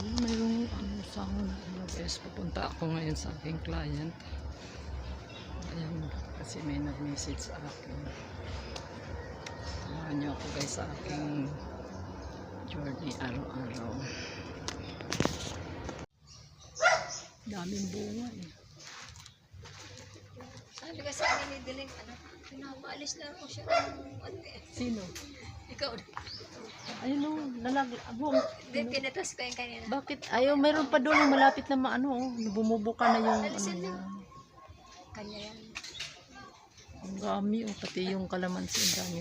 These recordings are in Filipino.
Mayroong sound. Guys, pupunta ako ngayon sa aking client. Ayan, kasi may nag-message sa akin. Samahan niyo ako guys sa aking journey araw-araw. Daming bunga eh. Sabi kasi ni Diling, pinapaalis na ako siya ng ante. Sino? Ikaw. Ayun o, nalagabong. Pinatas ko yung kanina. Bakit? Ayaw, mayroon pa doon yung malapit na maano oh. Bumubuka na yung Alisin ano. na. Kanya yan. Ang dami oh, pati yung kalamansi. Ang dami.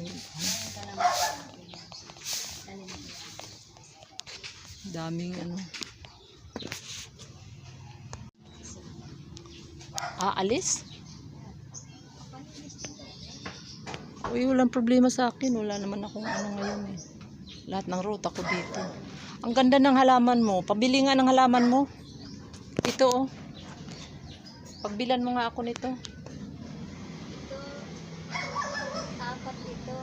Daming ano. Alis? Uy, walang problema sa akin. Wala naman akong ano ngayon eh. Lahat ng ruta ko dito. Ang ganda ng halaman mo. Pabili nga ng halaman mo. Ito oh. Pagbilan mo nga ako nito. Ito, apat ito.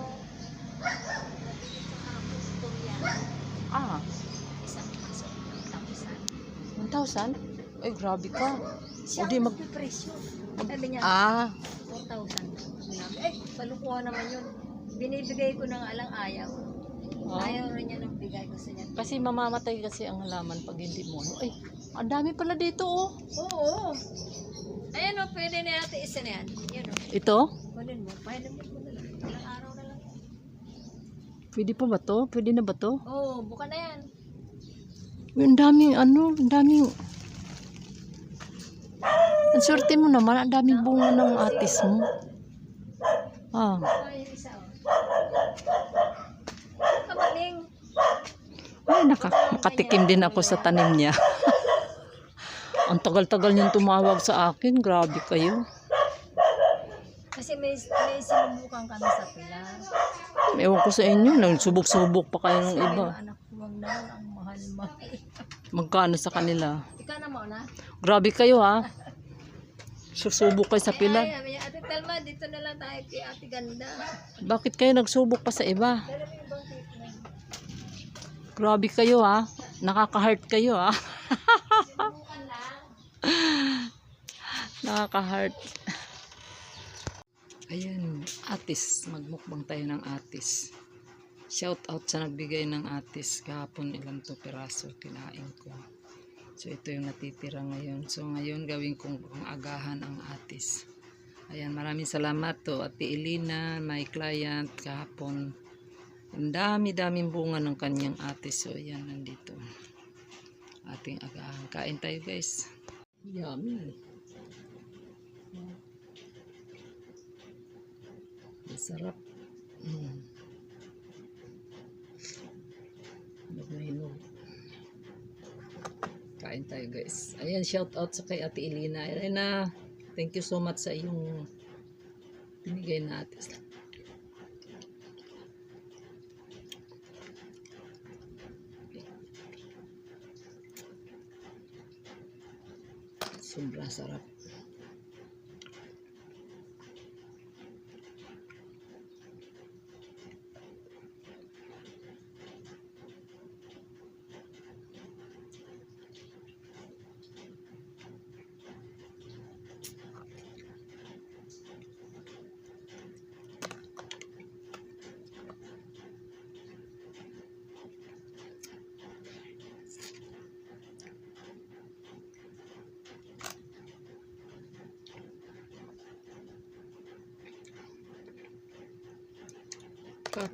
Nabili ko hapos ito yan. Ah, Isang paso. 1,000. 1,000? Ay, grabe ka. Siya O di ang presyo. Sabi niya, Ah, 4,000. Sinabi, palukuhan naman yun. Binibigay ko na nga lang ayaw. Ayaw rin niya nang bigay, gusto niya. kasi mamamatay kasi ang halaman pag hindi mo. Ay, ang dami pala dito oh. Oo. Ayan o, pwede na natin isa na yan. Yan o. Ito? Kunin mo. Pwede mo na lang. Ilang araw na lang. Pwede pa ba to? Pwede na ba to? Oo, buka na yan. Uy, ang daming ano, ang daming. Ang swerte mo naman, ang daming bunga ng atis mo. Ah, Ay, yung isa o. Kamaling. ay, nakatikim din ako sa tanim niya. Ang tagal-tagal niyong tumawag sa akin. Grabe kayo. Kasi may sinubukan kami sa pilar. Ewan ko sa inyo, nagsubok-subok pa kayo ng Sabi iba. ng anak ko, wag naman ang mahal-mahal. Magkano sa kanila? Ikaw na muna. Grabe kayo ha. Susubok kayo sa pilar. Ay, Ate Telma, dito na lang tayo kay Ate Ganda. Bakit kayo nagsubok pa sa iba? Dala mo yung ibang treatment. Grabe kayo ha. Nakaka-heart kayo ha. Sinubukan lang. Nakaka-heart. Ayan, atis. Magmukbang tayo ng atis. Shout out sa nagbigay ng atis. Kahapon ilang to piraso kinain ko. So ito yung natitira ngayon. So ngayon gawin kong agahan ang atis. Ayan, maraming salamat to Ate Elina, my client kahapon. Ang dami-daming bunga ng kanyang atis. So ayan, nandito. Ating agahan. Kain tayo guys. Yummy. Masarap. Hinog. Kain tayo guys. Ayan, shout out sa kay Ate Elina. Elena, thank you so much sa iyong binigay na atis. Sobrang sarap.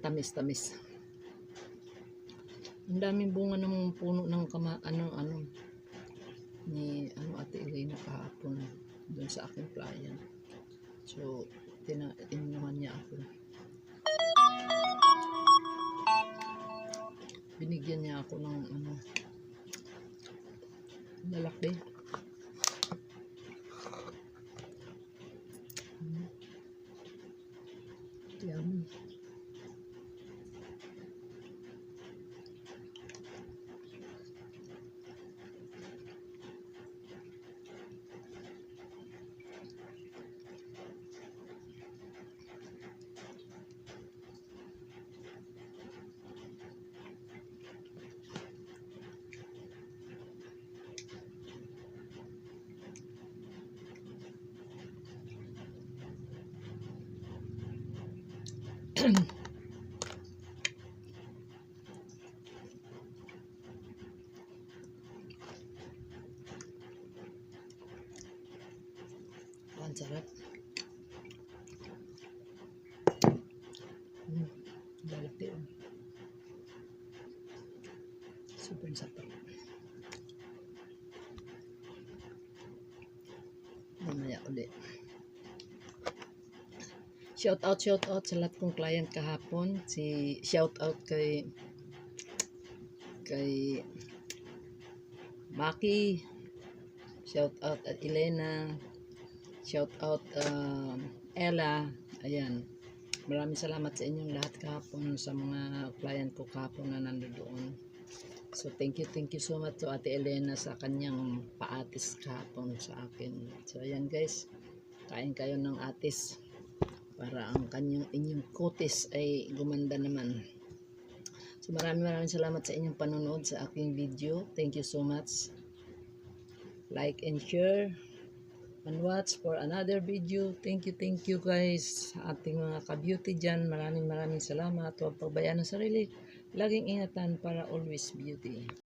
Tamis-tamis. Ang daming bunga ng puno ng ni Ate Elena kahapon doon sa aking client. So, inuman niya ako. Binigyan niya ako ng lalaki. Yummy. Ang sarap. Balati. Super sarap. Mamaya ulit. Shout out sa lahat kong client kahapon. Shout out kay Maki. Shout out at Elena. Shout out Ella. Ayan. Maraming salamat sa inyong lahat kahapon, sa mga client ko kahapon na nandoon. So thank you so much to Ate Elena sa kanyang paatis kahapon sa akin. So ayan guys, kain kayo ng atis para ang inyong kutis ay gumanda naman. So maraming salamat sa inyong panonood sa aking video. Thank you so much. Like and share and watch for another video. Thank you guys. Sa ating mga ka-beauty dyan, maraming salamat. Huwag pagbayaan ng sarili. Laging ingatan para always beauty.